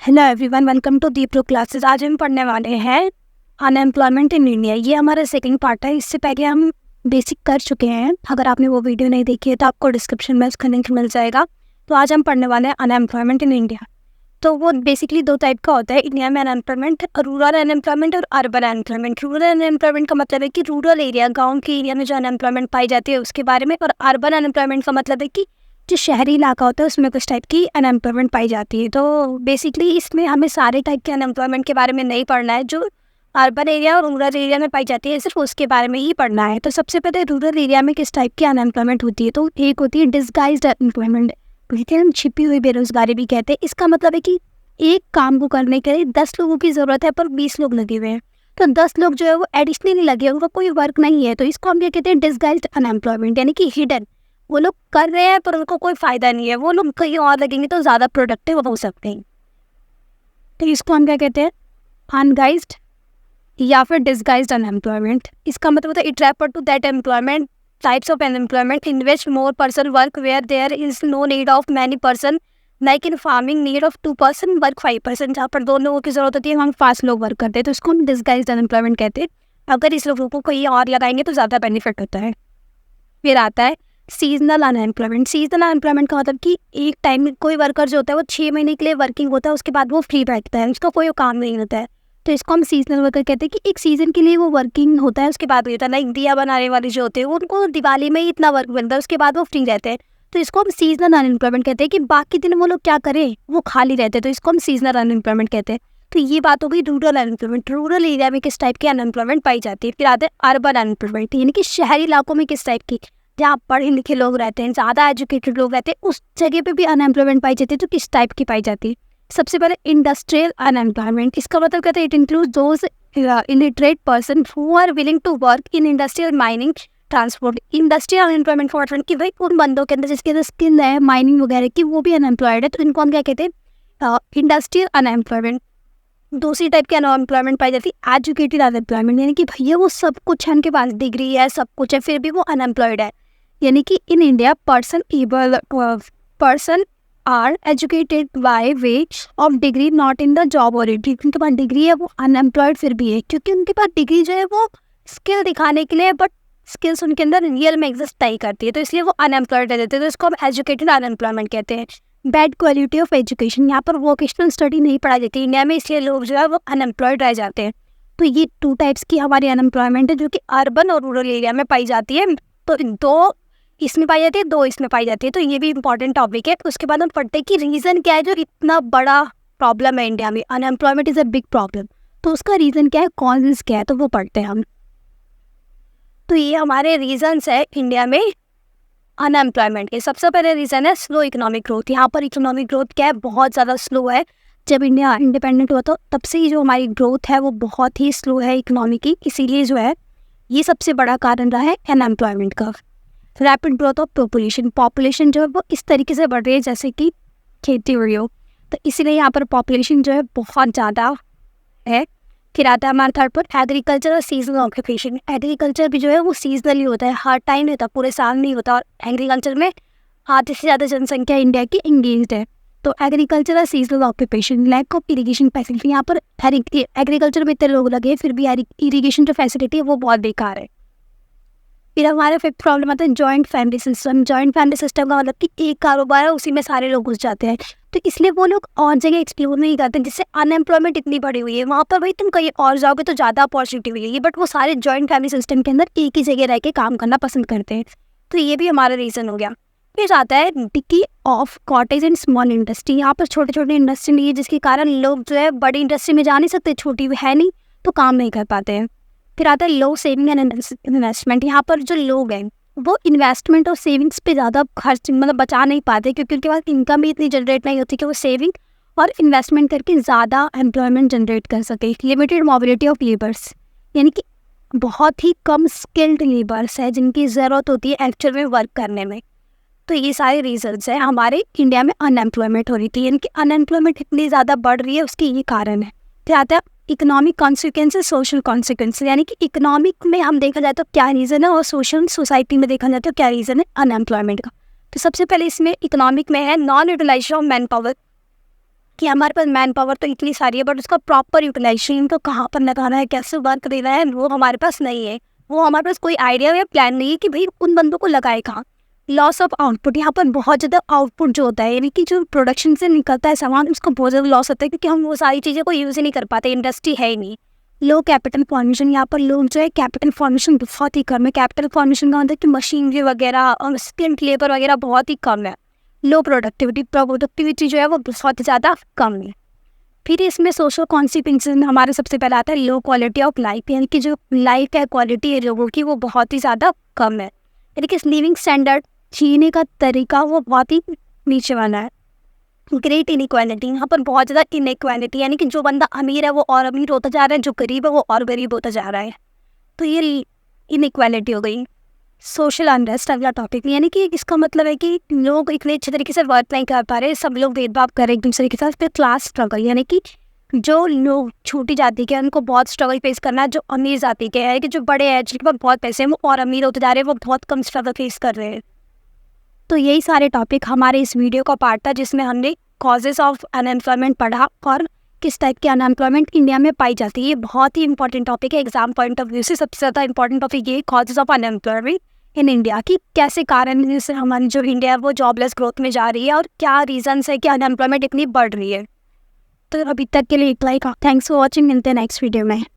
Hello everyone, welcome to Deepro classes. आज हम पढ़ने वाले हैं अनएम्प्लॉयमेंट इन इंडिया। ये हमारा सेकंड पार्ट है। इससे पहले हम बेसिक कर चुके हैं। अगर आपने वो वीडियो नहीं देखी है तो आपको डिस्क्रिप्शन में उसका लिंक मिल जाएगा। तो आज हम पढ़ने वाले हैं अनएम्प्लॉयमेंट इन इंडिया। तो वो बेसिकली दो टाइप का होता है इंडिया में अनएम्प्लॉयमेंट, रूरल अनएम्प्लॉयमेंट और अर्बन अनएम्प्लॉयमेंट। रूरल अनएम्प्लॉयमेंट का मतलब है कि रूरल एरिया, गाँव के एरिया में जो अनएम्प्लॉयमेंट पाई जाती है उसके बारे में। और अर्बन अनएम्प्लॉयमेंट का मतलब है कि जो शहरी इलाका होता है उसमें कुछ टाइप की अनएम्प्लॉयमेंट पाई जाती है। तो बेसिकली इसमें हमें सारे टाइप के अनएम्प्लॉयमेंट के बारे में नहीं पढ़ना है। जो अर्बन एरिया और रूरल एरिया में पाई जाती है सिर्फ उसके बारे में ही पढ़ना है। तो सबसे पहले रूरल एरिया में किस टाइप की अनएम्प्लॉयमेंट होती है, तो एक होती है डिस्गाइज्ड अनएम्प्लॉयमेंट, हम छिपी हुई बेरोजगारी भी कहते हैं। इसका मतलब है कि एक काम को करने के लिए 10 लोगों की ज़रूरत है पर 20 लोग लगे हुए हैं। तो 10 लोग जो है वो एडिशनली लगे हैं, उनका कोई वर्क नहीं है। तो इसको हम क्या कहते हैं, डिस्गाइज्ड अनएम्प्लॉयमेंट, यानी कि हिडन। वो लोग कर रहे हैं पर उनको कोई फ़ायदा नहीं है। वो लोग कहीं और लगेंगे तो ज़्यादा प्रोडक्टिव हो सकते हैं। तो इसको हम क्या कहते हैं, अनगाइज्ड या फिर डिस्गाइज्ड अनएम्प्लॉयमेंट। इसका मतलब होता है it refer to that employment types of unemployment in which more person work where there is no need of many person, like in farming need of 2 person work 5 person. जहाँ पर 2 लोगों की ज़रूरत होती है वहाँ 5 लोग वर्क करते हैं। तो इसको हम डिस्गाइज्ड अनएम्प्लॉयमेंट कहते हैं। अगर इस लोगों को कहीं और लगाएंगे तो ज़्यादा बेनिफिट होता है। फिर आता है सीजनल अनएम्प्लॉयमेंट। सीजनल अनएम्प्लॉयमेंट का मतलब कि एक टाइम में कोई वर्कर जो होता है वो 6 महीने के लिए वर्किंग होता है, उसके बाद वो फ्री बैठता है, उसका कोई काम नहीं होता है। तो इसको हम सीजनल वर्कर कहते हैं कि एक सीजन के लिए वो वर्किंग होता है, उसके बाद होता है। लाइक दिया बनाने वाले जो होते हैं उनको दिवाली में ही इतना वर्क मिलता है, उसके बाद वो फ्री रहते हैं। तो इसको हम सीजनल अनएम्प्लॉयमेंट कहते हैं कि बाकी दिन वो लोग क्या करें, वो खाली रहते हैं। तो इसको हम सीजनल अनएम्प्लॉयमेंट कहते हैं। तो ये बात हो गई रूरल अनएम्प्लॉयमेंट। रूरल एरिया में किस टाइप की अनएम्प्लॉयमेंट पाई जाती है। फिर आते हैं अर्बन अनएम्प्लॉयमेंट, यानी कि शहरी इलाकों में किस टाइप की, जहाँ पढ़े लिखे लोग रहते हैं, ज़्यादा एजुकेटेड लोग रहते हैं, उस जगह पे भी अनएम्प्लॉयमेंट पाई जाती है। तो किस टाइप की पाई जाती है। सबसे पहले इंडस्ट्रियल अनएम्प्लॉयमेंट। इसका मतलब कहते हैं it includes those illiterate person who are willing to work in industrial, mining, transport. Industrial unemployment का मतलब कि भाई उन बंदों के अंदर जिसके अंदर स्किल है माइनिंग वगैरह की, वो भी अनएम्प्लॉयड है। तो इनको हम क्या कहते हैं, इंडस्ट्रियल अनएम्प्लॉयमेंट। दूसरी टाइप की अनएम्प्लॉयमेंट पाई जाती है एजुकेटेड अनएम्प्लॉयमेंट, यानी कि भैया वो सब कुछ है, उनके पास डिग्री है, सब कुछ है, फिर भी वो अनएम्प्लॉयड है। यानी कि in India person are educated by way of degree not in the job oriented. उनके पास डिग्री है, वो अनएम्प्लॉयड फिर भी है, क्योंकि उनके पास डिग्री जो है वो स्किल दिखाने के लिए, बट स्किल्स उनके अंदर रियल में एग्जिस्ट नहीं करती है, तो इसलिए वो अनएम्प्लॉयड रह जाते हैं। तो इसको हम एजुकेटेड अनएम्प्लॉयमेंट कहते हैं। बैड क्वालिटी ऑफ एजुकेशन, यहाँ पर वोकेशनल स्टडी नहीं पढ़ाई जाती इंडिया में, इसलिए लोग जो है वो अनएम्प्लॉयड रह जाते हैं। तो ये 2 टाइप्स की हमारी अनएम्प्लॉयमेंट है जो कि अर्बन और रूरल एरिया में पाई जाती है। तो 2 इसमें पाई जाती है, 2 इसमें पाई जाती है। तो ये भी इंपॉर्टेंट टॉपिक है। उसके बाद हम पढ़ते हैं कि रीज़न क्या है जो इतना बड़ा प्रॉब्लम है इंडिया में, unemployment is a big problem. तो उसका रीज़न क्या है, कॉजेज़ क्या है, तो वो पढ़ते हैं हम। तो ये हमारे रीजंस है इंडिया में अनएम्प्लॉयमेंट के। सबसे पहले रीज़न है स्लो इकोनॉमिक ग्रोथ। यहाँ पर इकोनॉमिक ग्रोथ क्या है, बहुत ज़्यादा स्लो है। जब इंडिया इंडिपेंडेंट हुआ तो तब से ही जो हमारी ग्रोथ है वो बहुत ही स्लो है इकोनॉमी की, इसीलिए जो है ये सबसे बड़ा कारण रहा है अनएम्प्लॉयमेंट का। रैपिड ग्रोथ ऑफ पॉपुलेशन जो है वो इस तरीके से बढ़ रही है जैसे कि खेती हो रही हो, तो इसीलिए यहाँ पर पॉपुलेशन जो है बहुत ज़्यादा है। फिर आता है हमारे थर्ड पर एग्रीकल्चर और सीजनल ऑक्यूपेशन। एग्रीकल्चर भी जो है वो सीजनली होता है, हर टाइम नहीं होता, पूरे साल नहीं होता। और एग्रीकल्चर में आधे से ज़्यादा जनसंख्या इंडिया की इंगेज्ड है। तो एग्रीकल्चर और seasonal occupation, lack of irrigation facility. यहाँ पर एग्रीकल्चर में इतने लोग लगे फिर भी इरीगेशन जो फैसिलिटी है वो बहुत बेकार है। फिर हमारे फिफ्थ प्रॉब्लम आता है joint family system. Joint family system का मतलब कि एक कारोबार है, उसी में सारे लोग घुस जाते हैं, तो इसलिए वो लोग और जगह एक्सप्लोर नहीं करते, जिससे अनएम्प्लॉयमेंट इतनी बढ़ी हुई है। वहाँ पर भाई तुम कहीं और जाओगे तो ज़्यादा अपॉर्चुनिटी मिलेगी, बट वो सारे जॉइंट फैमिली सिस्टम के अंदर एक ही जगह रह के काम करना पसंद करते हैं। तो ये भी हमारा रीज़न हो गया। फिर आता है decay of cottage and small industry. यहाँ पर छोटे छोटे इंडस्ट्री नहीं है, जिसके कारण लोग जो है बड़ी इंडस्ट्री में जा नहीं सकते, छोटी है नहीं तो काम नहीं कर पाते हैं। फिर आता है लो सेविंग एंड इन्वेस्टमेंट। यहाँ पर जो लोग हैं वो इन्वेस्टमेंट और सेविंग्स पे ज़्यादा खर्च मतलब बचा नहीं पाते, क्योंकि उनके पास इनकम भी इतनी जनरेट नहीं होती कि वो सेविंग और इन्वेस्टमेंट करके ज़्यादा एम्प्लॉयमेंट जनरेट कर सके। लिमिटेड मोबिलिटी ऑफ लेबर्स, यानी कि बहुत ही कम स्किल्ड लेबर्स है जिनकी ज़रूरत होती है एक्चुअल में वर्क करने में। तो ये सारे रीजंस हैं हमारे इंडिया में अनएम्प्लॉयमेंट हो रही थी, यानी कि अनएम्प्लॉयमेंट इतनी ज़्यादा बढ़ रही है, उसके ये कारण है। फिर आता है इकोनॉमिक कॉन्सिक्वेंसेस, सोशल कॉन्सिक्वेंसेस, यानी कि इकोनॉमिक में हम देखा जाए तो क्या रीज़न है और सोशल सोसाइटी में देखा जाए तो क्या रीज़न है अनएम्प्लॉयमेंट का। तो सबसे पहले इसमें इकोनॉमिक में है non utilization of man power. कि हमारे पास मैन पावर तो इतनी सारी है, बट उसका प्रॉपर यूटिलाइजेशन को कहाँ पर लगाना है, कैसे वर्क देना है, वो हमारे पास नहीं है। वो हमारे पास कोई आइडिया या प्लान नहीं है कि भाई उन बंदों को लगाए कहाँ। लॉस ऑफ आउटपुट, यहाँ पर बहुत ज़्यादा आउटपुट जो होता है, यानी कि जो प्रोडक्शन से निकलता है सामान, उसका बहुत ज़्यादा लॉस होता है, क्योंकि हम वो सारी चीज़ें को यूज़ ही नहीं कर पाते, इंडस्ट्री है ही नहीं। लो कैपिटल फॉर्मेशन, यहाँ पर लोग जो है कैपिटल फॉर्मेशन बहुत ही कम है। कैपिटल फॉर्मेशन का मतलब कि मशीनरी वगैरह और स्किल्ड लेबर वगैरह बहुत ही कम है। लो प्रोडक्टिविटी जो है वो बहुत ज़्यादा कम है। फिर इसमें सोशल कॉन्सिक्वेंसेस में हमारे सबसे पहले आता है लो क्वालिटी ऑफ लाइफ, यानी कि जो लाइफ है, क्वालिटी है लोगों की, वो बहुत ही ज़्यादा कम है। यानी कि लिविंग स्टैंडर्ड, जीने का तरीका, वो बहुत ही नीचे वाला है। ग्रेट इनइक्वालिटी, यहाँ पर बहुत ज़्यादा इनइक्वालिटी, यानी कि जो बंदा अमीर है वो और अमीर होता जा रहा है, जो गरीब है वो और गरीब होता जा रहा है। तो ये इनइक्वालिटी हो गई। सोशल अनरेस्ट अगला टॉपिक, यानी कि इसका मतलब है कि लोग इतने अच्छे तरीके से वर्क नहीं कर पा रहे, सब लोग भेदभाव कर रहे एक दूसरे के साथ। फिर क्लास स्ट्रगल, यानी कि जो लोग छोटी जाति के हैं उनको बहुत स्ट्रगल फेस करना है। जो अमीर जाति के हैं, कि जो बड़े हैं, जिनके पास बहुत पैसे हैं, वो और अमीर होते जा रहे हैं, वो बहुत कम स्ट्रगल फेस कर रहे हैं। तो यही सारे टॉपिक हमारे इस वीडियो का पार्ट था, जिसमें हमने कॉजेज़ ऑफ अनएम्प्लॉयमेंट पढ़ा और किस टाइप की अनएम्प्लॉयमेंट इंडिया में पाई जाती है। ये बहुत ही इंपॉर्टेंट टॉपिक है एग्जाम पॉइंट ऑफ व्यू से। सबसे ज़्यादा इंपॉर्टेंट टॉपिक ये causes of unemployment in India, की कैसे कारण है जिससे हमारी जो इंडिया है वो जॉबलेस ग्रोथ में जा रही है, और क्या रीजंस है कि अनएम्प्लॉयमेंट इतनी बढ़ रही है। तो अभी तक के लिए इतना ही। थैंक्स फॉर वॉचिंग, मिलते हैं नेक्स्ट वीडियो में।